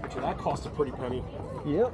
Actually, that cost a pretty penny. Yep.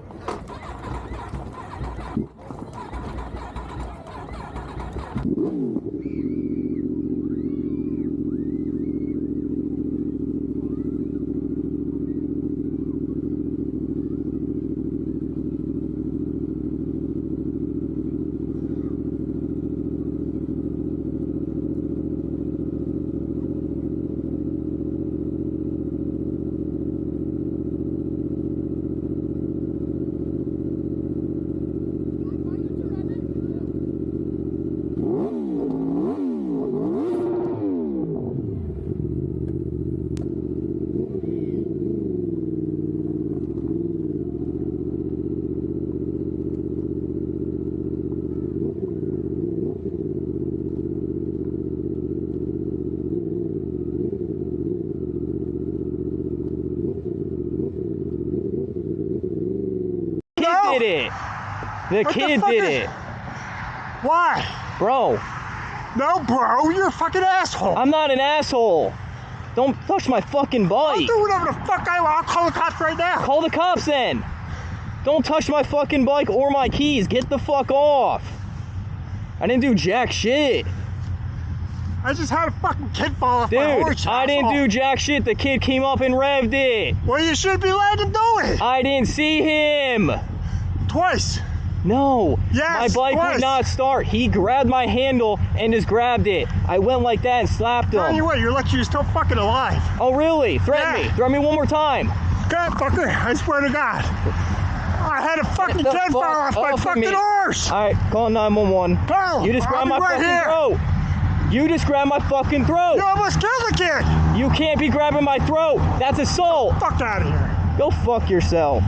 Did it. The kid did it. Why? Bro. No, bro, you're a fucking asshole. I'm not an asshole. Don't touch my fucking I'll bike. do whatever the fuck I want. I'll call the cops right now. Call the cops then. Don't touch my fucking bike or my keys. Get the fuck off. I didn't do jack shit. I just had a fucking kid fall off my Dude, horse. I didn't asshole. do jack shit. The kid came up and revved it. Well, you should be letting him do it. I didn't see him. Twice. No. Yes, My bike twice. would not start. He grabbed my handle and just grabbed it. I went like that and slapped Tell him. you what, you're lucky you're still fucking alive. Oh, really? Threaten Yeah. me. Threaten me one more time. God, fucker, I swear to God. I had a fucking Get the kid fall fuck off my off of fucking me. horse. All right, call 911. Carl, You just I'll grabbed be my right fucking here. throat. You just grabbed my fucking throat. You almost killed the kid. You can't be grabbing my throat. That's assault. Fuck out of here. Go fuck yourself.